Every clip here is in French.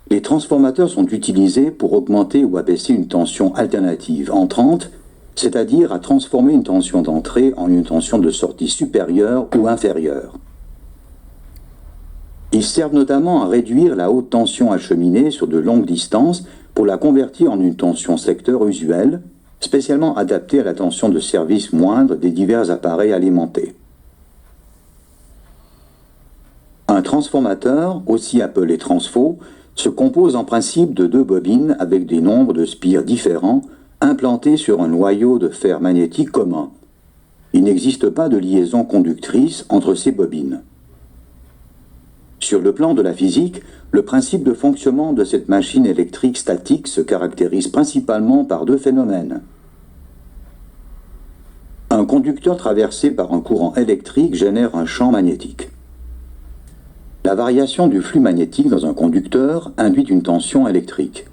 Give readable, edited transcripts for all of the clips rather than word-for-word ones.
Les transformateurs sont utilisés pour augmenter ou abaisser une tension alternative entrante, c'est-à-dire à transformer une tension d'entrée en une tension de sortie supérieure ou inférieure. Ils servent notamment à réduire la haute tension acheminée sur de longues distances pour la convertir en une tension secteur usuelle, spécialement adaptée à la tension de service moindre des divers appareils alimentés. Un transformateur, aussi appelé transfo, se compose en principe de deux bobines avec des nombres de spires différents implantées sur un noyau de fer magnétique commun. Il n'existe pas de liaison conductrice entre ces bobines. Sur le plan de la physique, le principe de fonctionnement de cette machine électrique statique se caractérise principalement par deux phénomènes. Un conducteur traversé par un courant électrique génère un champ magnétique. La variation du flux magnétique dans un conducteur induit une tension électrique.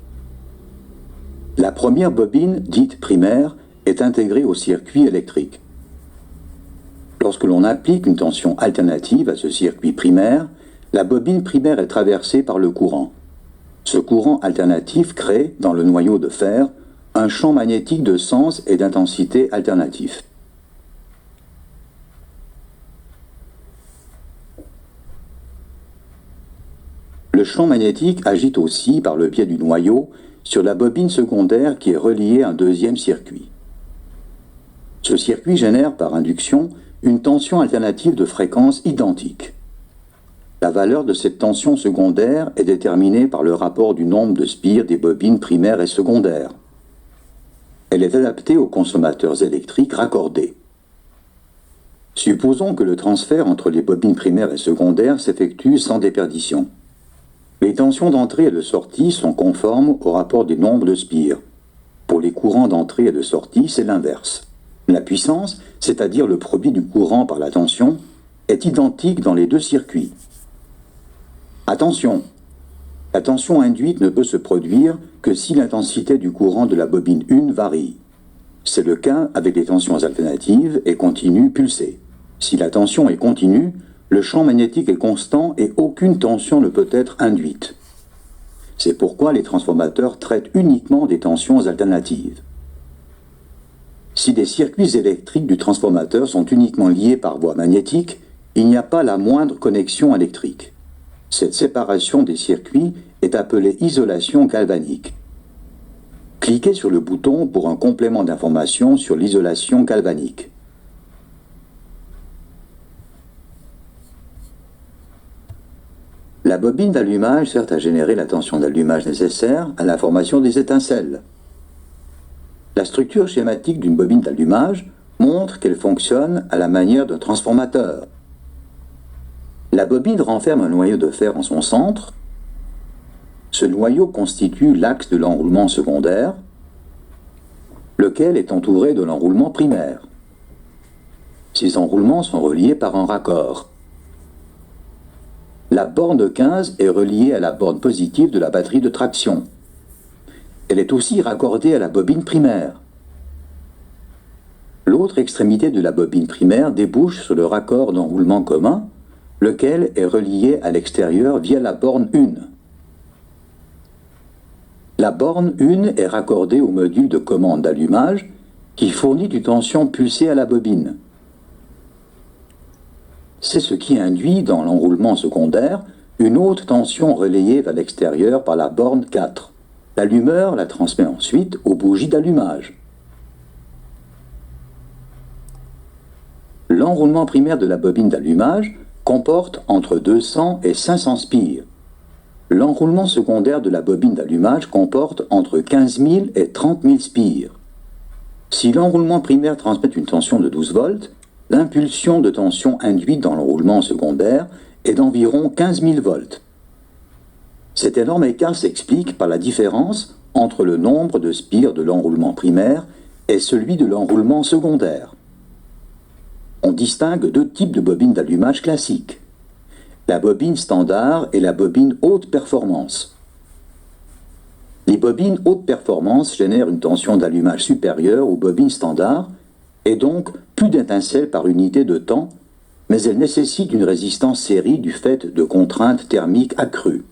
La première bobine, dite primaire, est intégrée au circuit électrique. Lorsque l'on applique une tension alternative à ce circuit primaire, la bobine primaire est traversée par le courant. Ce courant alternatif crée, dans le noyau de fer, un champ magnétique de sens et d'intensité alternatifs. Le champ magnétique agit aussi par le biais du noyau sur la bobine secondaire qui est reliée à un deuxième circuit. Ce circuit génère par induction une tension alternative de fréquence identique. La valeur de cette tension secondaire est déterminée par le rapport du nombre de spires des bobines primaires et secondaires. Elle est adaptée aux consommateurs électriques raccordés. Supposons que le transfert entre les bobines primaires et secondaires s'effectue sans déperdition. Les tensions d'entrée et de sortie sont conformes au rapport des nombres de spires. Pour les courants d'entrée et de sortie, c'est l'inverse. La puissance, c'est-à-dire le produit du courant par la tension, est identique dans les deux circuits. Attention, la tension induite ne peut se produire que si l'intensité du courant de la bobine 1 varie. C'est le cas avec les tensions alternatives et continues pulsées. Si la tension est continue, le champ magnétique est constant et aucune tension ne peut être induite. C'est pourquoi les transformateurs traitent uniquement des tensions alternatives. Si les circuits électriques du transformateur sont uniquement liés par voie magnétique, il n'y a pas la moindre connexion électrique. Cette séparation des circuits est appelée isolation galvanique. Cliquez sur le bouton pour un complément d'information sur l'isolation galvanique. La bobine d'allumage sert à générer la tension d'allumage nécessaire à la formation des étincelles. La structure schématique d'une bobine d'allumage montre qu'elle fonctionne à la manière d'un transformateur. La bobine renferme un noyau de fer en son centre. Ce noyau constitue l'axe de l'enroulement secondaire, lequel est entouré de l'enroulement primaire. Ces enroulements sont reliés par un raccord. La borne 15 est reliée à la borne positive de la batterie de traction. Elle est aussi raccordée à la bobine primaire. L'autre extrémité de la bobine primaire débouche sur le raccord d'enroulement commun, lequel est relié à l'extérieur via la borne 1. La borne 1 est raccordée au module de commande d'allumage qui fournit du tension pulsée à la bobine. C'est ce qui induit dans l'enroulement secondaire une haute tension relayée vers l'extérieur par la borne 4. L'allumeur la transmet ensuite aux bougies d'allumage. L'enroulement primaire de la bobine d'allumage comporte entre 200 et 500 spires. L'enroulement secondaire de la bobine d'allumage comporte entre 15 000 et 30 000 spires. Si l'enroulement primaire transmet une tension de 12 volts, l'impulsion de tension induite dans l'enroulement secondaire est d'environ 15 000 volts. Cet énorme écart s'explique par la différence entre le nombre de spires de l'enroulement primaire et celui de l'enroulement secondaire. On distingue deux types de bobines d'allumage classiques, la bobine standard et la bobine haute performance. Les bobines haute performance génèrent une tension d'allumage supérieure aux bobines standards et donc plus d'étincelles par unité de temps, mais elles nécessitent une résistance série du fait de contraintes thermiques accrues.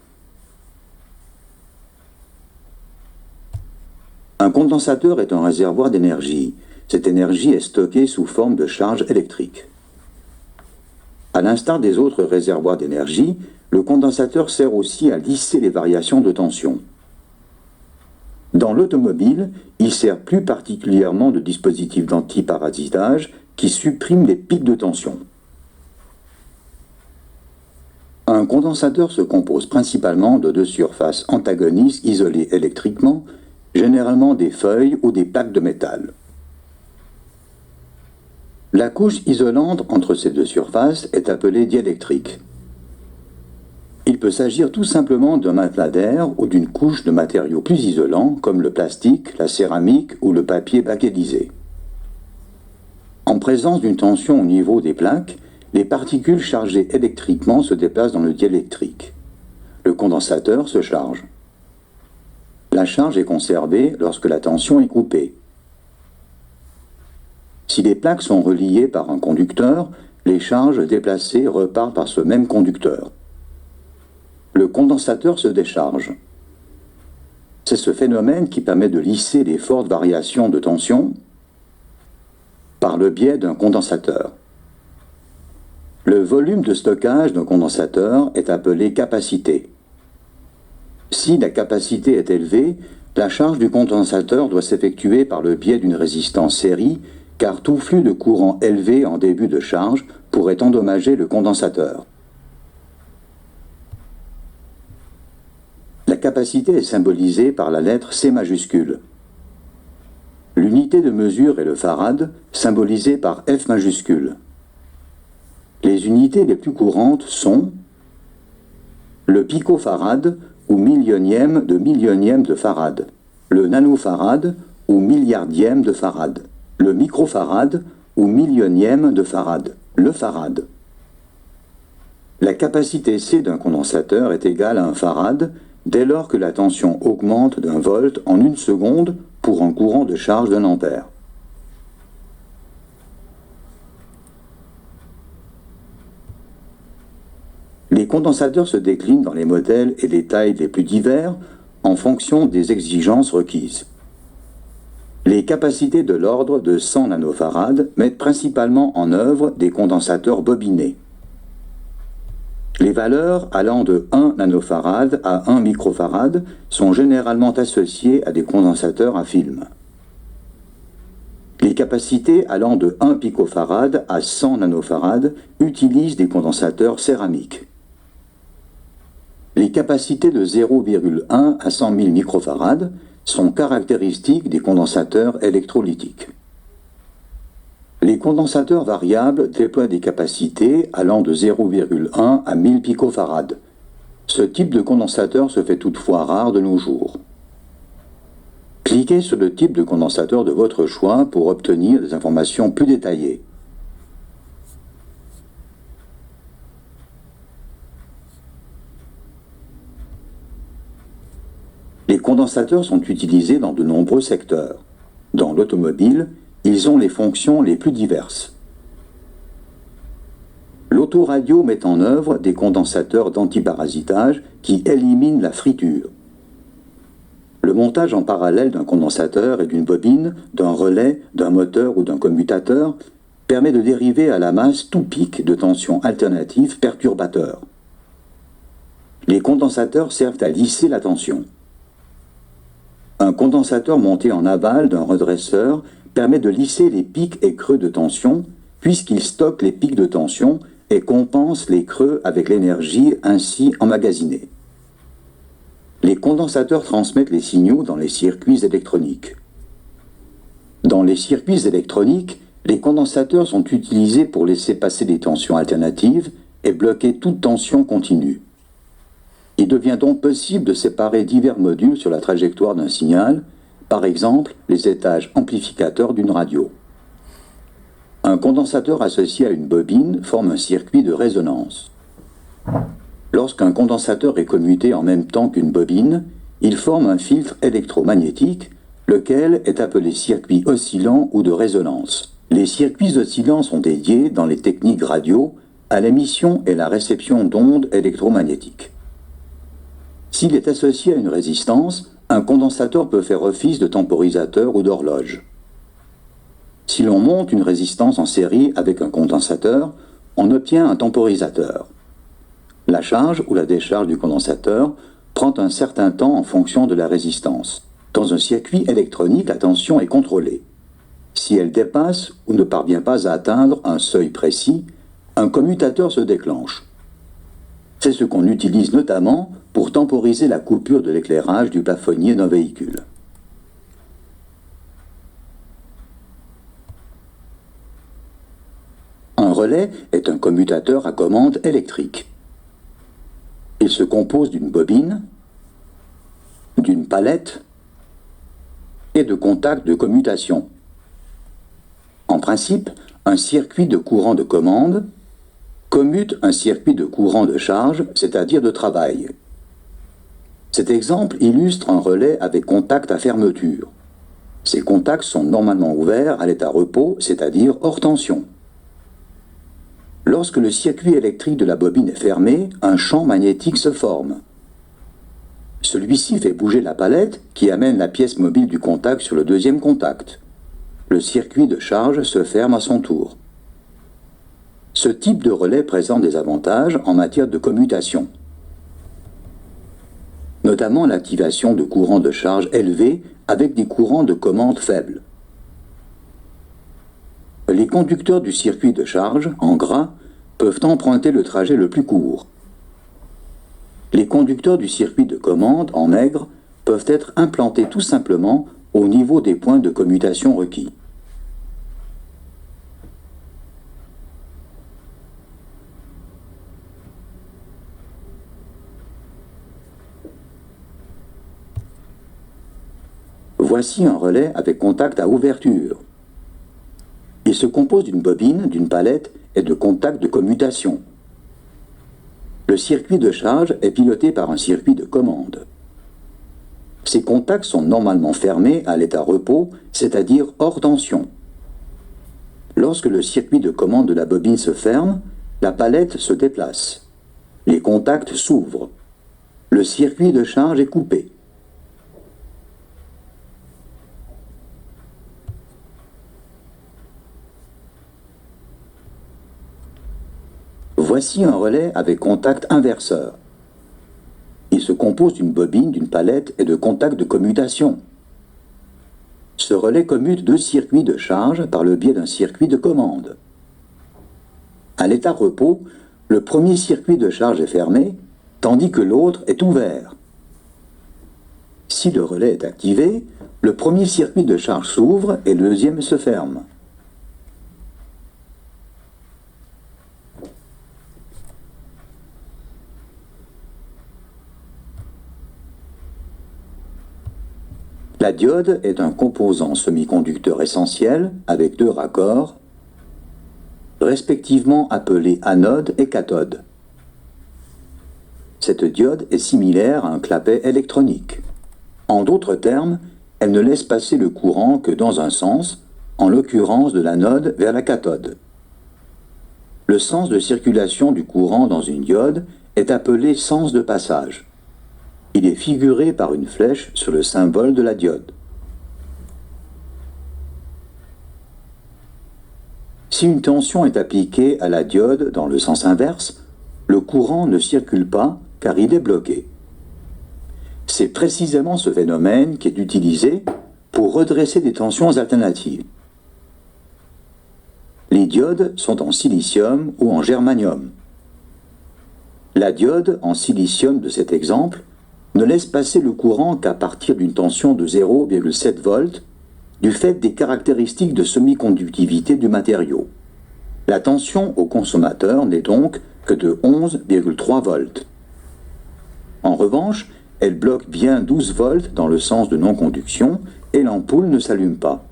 Un condensateur est un réservoir d'énergie. Cette énergie est stockée sous forme de charge électrique. À l'instar des autres réservoirs d'énergie, le condensateur sert aussi à lisser les variations de tension. Dans l'automobile, il sert plus particulièrement de dispositif d'antiparasitage qui supprime les pics de tension. Un condensateur se compose principalement de deux surfaces antagonistes isolées électriquement, généralement des feuilles ou des plaques de métal. La couche isolante entre ces deux surfaces est appelée diélectrique. Il peut s'agir tout simplement d'un matelas d'air ou d'une couche de matériaux plus isolants comme le plastique, la céramique ou le papier bakélisé. En présence d'une tension au niveau des plaques, les particules chargées électriquement se déplacent dans le diélectrique. Le condensateur se charge. La charge est conservée lorsque la tension est coupée. Si les plaques sont reliées par un conducteur, les charges déplacées repartent par ce même conducteur. Le condensateur se décharge. C'est ce phénomène qui permet de lisser les fortes variations de tension par le biais d'un condensateur. Le volume de stockage d'un condensateur est appelé capacité. Si la capacité est élevée, la charge du condensateur doit s'effectuer par le biais d'une résistance série, car tout flux de courant élevé en début de charge pourrait endommager le condensateur. La capacité est symbolisée par la lettre C majuscule. L'unité de mesure est le farad, symbolisé par F majuscule. Les unités les plus courantes sont le picofarad ou millionième de farad, le nanofarad ou milliardième de farad, le microfarad ou millionième de farad, le farad. La capacité C d'un condensateur est égale à un farad dès lors que la tension augmente d'un volt en une seconde pour un courant de charge d'un ampère. Les condensateurs se déclinent dans les modèles et les tailles les plus divers en fonction des exigences requises. Les capacités de l'ordre de 100 nanofarad mettent principalement en œuvre des condensateurs bobinés. Les valeurs allant de 1 nanofarad à 1 microfarad sont généralement associées à des condensateurs à film. Les capacités allant de 1 picofarad à 100 nanofarad utilisent des condensateurs céramiques. Les capacités de 0,1 à 100 000 microfarad sont caractéristiques des condensateurs électrolytiques. Les condensateurs variables déploient des capacités allant de 0,1 à 1000 picofarad. Ce type de condensateur se fait toutefois rare de nos jours. Cliquez sur le type de condensateur de votre choix pour obtenir des informations plus détaillées. Les condensateurs sont utilisés dans de nombreux secteurs. Dans l'automobile, ils ont les fonctions les plus diverses. L'autoradio met en œuvre des condensateurs d'antiparasitage qui éliminent la friture. Le montage en parallèle d'un condensateur et d'une bobine, d'un relais, d'un moteur ou d'un commutateur permet de dériver à la masse tout pic de tension alternatif perturbateur. Les condensateurs servent à lisser la tension. Un condensateur monté en aval d'un redresseur permet de lisser les pics et creux de tension puisqu'il stocke les pics de tension et compense les creux avec l'énergie ainsi emmagasinée. Les condensateurs transmettent les signaux dans les circuits électroniques. Dans les circuits électroniques, les condensateurs sont utilisés pour laisser passer des tensions alternatives et bloquer toute tension continue. Il devient donc possible de séparer divers modules sur la trajectoire d'un signal, par exemple les étages amplificateurs d'une radio. Un condensateur associé à une bobine forme un circuit de résonance. Lorsqu'un condensateur est commuté en même temps qu'une bobine, il forme un filtre électromagnétique, lequel est appelé circuit oscillant ou de résonance. Les circuits oscillants sont dédiés, dans les techniques radio, à l'émission et la réception d'ondes électromagnétiques. S'il est associé à une résistance, Un condensateur peut faire office de temporisateur ou d'horloge. Si l'on monte une résistance en série avec un condensateur, on obtient un temporisateur. La charge ou la décharge du condensateur prend un certain temps en fonction de la résistance. Dans un circuit électronique, la tension est contrôlée. Si elle dépasse ou ne parvient pas à atteindre un seuil précis, un commutateur se déclenche. C'est ce qu'on utilise notamment pour temporiser la coupure de l'éclairage du plafonnier d'un véhicule. Un relais est un commutateur à commande électrique. Il se compose d'une bobine, d'une palette et de contacts de commutation. En principe, un circuit de courant de commande commute un circuit de courant de charge, c'est-à-dire de travail. Cet exemple illustre un relais avec contact à fermeture. Ces contacts sont normalement ouverts à l'état repos, c'est-à-dire hors tension. Lorsque le circuit électrique de la bobine est fermé, un champ magnétique se forme. Celui-ci fait bouger la palette qui amène la pièce mobile du contact sur le deuxième contact. Le circuit de charge se ferme à son tour. Ce type de relais présente des avantages en matière de commutation, notamment l'activation de courants de charge élevés avec des courants de commande faibles. Les conducteurs du circuit de charge, en gras, peuvent emprunter le trajet le plus court. Les conducteurs du circuit de commande, en maigre, peuvent être implantés tout simplement au niveau des points de commutation requis. Voici un relais avec contact à ouverture. Il se compose d'une bobine, d'une palette et de contacts de commutation. Le circuit de charge est piloté par un circuit de commande. Ces contacts sont normalement fermés à l'état repos, c'est-à-dire hors tension. Lorsque le circuit de commande de la bobine se ferme, la palette se déplace. Les contacts s'ouvrent. Le circuit de charge est coupé. Voici un relais avec contact inverseur. Il se compose d'une bobine, d'une palette et de contacts de commutation. Ce relais commute deux circuits de charge par le biais d'un circuit de commande. À l'état repos, le premier circuit de charge est fermé, tandis que l'autre est ouvert. Si le relais est activé, le premier circuit de charge s'ouvre et le deuxième se ferme. La diode est un composant semi-conducteur essentiel avec deux raccords, respectivement appelés anode et cathode. Cette diode est similaire à un clapet électronique. En d'autres termes, elle ne laisse passer le courant que dans un sens, en l'occurrence de l'anode vers la cathode. Le sens de circulation du courant dans une diode est appelé sens de passage. Il est figuré par une flèche sur le symbole de la diode. Si une tension est appliquée à la diode dans le sens inverse, le courant ne circule pas car il est bloqué. C'est précisément ce phénomène qui est utilisé pour redresser des tensions alternatives. Les diodes sont en silicium ou en germanium. La diode en silicium de cet exemple ne laisse passer le courant qu'à partir d'une tension de 0,7 volts du fait des caractéristiques de semi-conductivité du matériau. La tension au consommateur n'est donc que de 11,3 volts. En revanche, elle bloque bien 12 volts dans le sens de non-conduction et l'ampoule ne s'allume pas.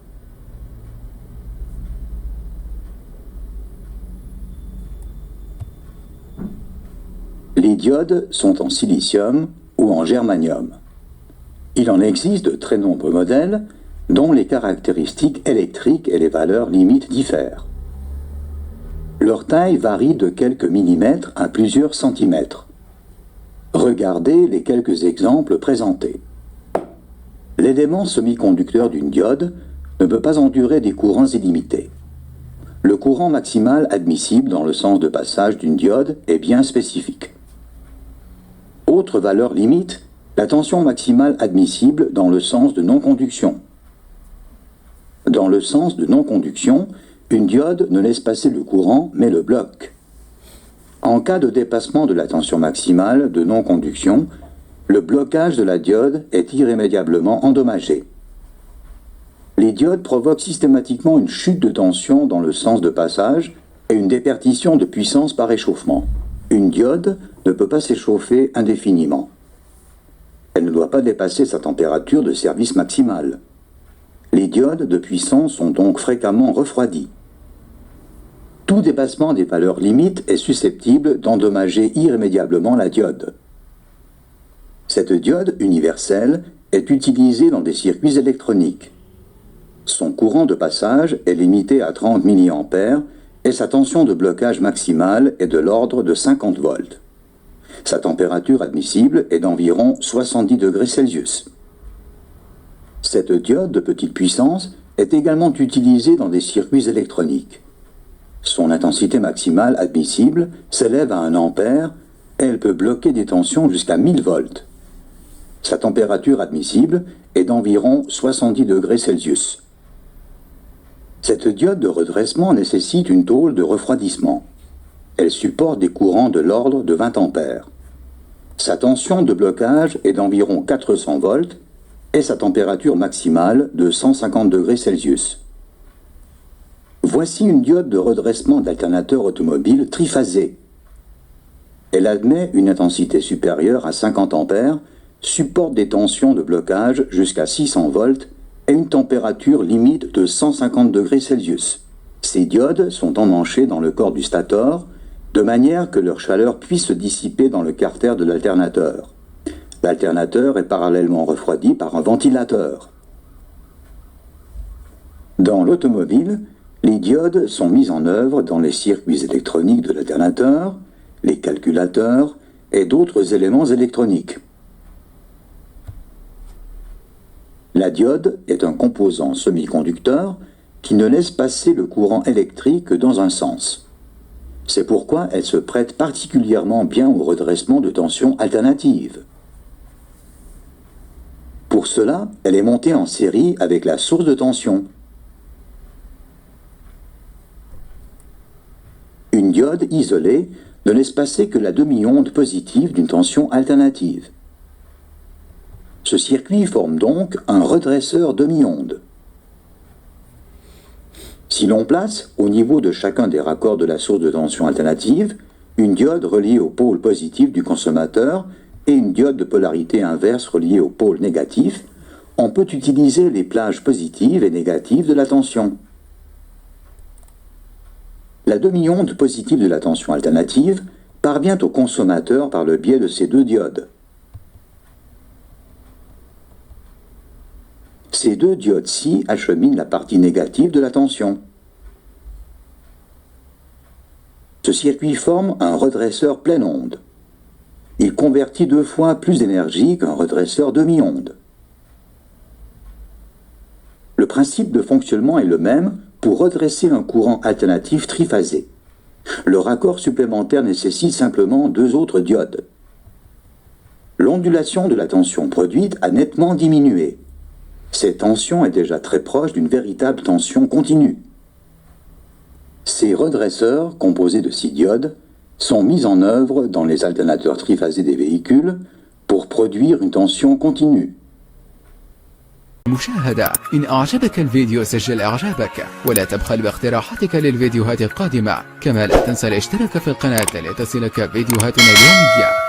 Les diodes sont en silicium ou en germanium. Il en existe de très nombreux modèles dont les caractéristiques électriques et les valeurs limites diffèrent. Leur taille varie de quelques millimètres à plusieurs centimètres. Regardez les quelques exemples présentés. L'élément semi-conducteur d'une diode ne peut pas endurer des courants illimités. Le courant maximal admissible dans le sens de passage d'une diode est bien spécifique. Autre valeur limite, la tension maximale admissible dans le sens de non-conduction. Dans le sens de non-conduction, une diode ne laisse passer le courant mais le bloque. En cas de dépassement de la tension maximale de non-conduction, le blocage de la diode est irrémédiablement endommagé. Les diodes provoquent systématiquement une chute de tension dans le sens de passage et une déperdition de puissance par échauffement. Une diode ne peut pas s'échauffer indéfiniment. Elle ne doit pas dépasser sa température de service maximale. Les diodes de puissance sont donc fréquemment refroidies. Tout dépassement des valeurs limites est susceptible d'endommager irrémédiablement la diode. Cette diode universelle est utilisée dans des circuits électroniques. Son courant de passage est limité à 30 mA et sa tension de blocage maximale est de l'ordre de 50 volts. Sa température admissible est d'environ 70 degrés Celsius. Cette diode de petite puissance est également utilisée dans des circuits électroniques. Son intensité maximale admissible s'élève à 1 ampère et elle peut bloquer des tensions jusqu'à 1000 volts. Sa température admissible est d'environ 70 degrés Celsius. Cette diode de redressement nécessite une tôle de refroidissement. Elle supporte des courants de l'ordre de 20 ampères. Sa tension de blocage est d'environ 400 volts et sa température maximale de 150 degrés Celsius. Voici une diode de redressement d'alternateur automobile triphasé. Elle admet une intensité supérieure à 50 ampères, supporte des tensions de blocage jusqu'à 600 volts et une température limite de 150 degrés Celsius. Ces diodes sont emmanchées dans le corps du stator, de manière que leur chaleur puisse se dissiper dans le carter de l'alternateur. L'alternateur est parallèlement refroidi par un ventilateur. Dans l'automobile, les diodes sont mises en œuvre dans les circuits électroniques de l'alternateur, les calculateurs et d'autres éléments électroniques. La diode est un composant semi-conducteur qui ne laisse passer le courant électrique que dans un sens. C'est pourquoi elle se prête particulièrement bien au redressement de tension alternative. Pour cela, elle est montée en série avec la source de tension. Une diode isolée ne laisse passer que la demi-onde positive d'une tension alternative. Ce circuit forme donc un redresseur demi-onde. Si l'on place, au niveau de chacun des raccords de la source de tension alternative, une diode reliée au pôle positif du consommateur et une diode de polarité inverse reliée au pôle négatif, on peut utiliser les plages positives et négatives de la tension. La demi-onde positive de la tension alternative parvient au consommateur par le biais de ces deux diodes. Ces deux diodes-ci acheminent la partie négative de la tension. Ce circuit forme un redresseur pleine onde. Il convertit 2 fois plus d'énergie qu'un redresseur demi-onde. Le principe de fonctionnement est le même pour redresser un courant alternatif triphasé. Le raccord supplémentaire nécessite simplement 2 autres diodes. L'ondulation de la tension produite a nettement diminué. Cette tension est déjà très proche d'une véritable tension continue. Ces redresseurs, composés de 6 diodes, sont mis en œuvre dans les alternateurs triphasés des véhicules pour produire une tension continue. مشاهدة إن أعجبك الفيديو سجل إعجابك ولا تبخل باقتراحاتك للفيديوهات القادمة كما لا تنسى الاشتراك في القناة لتصلك فيديوهاتنا اليومية.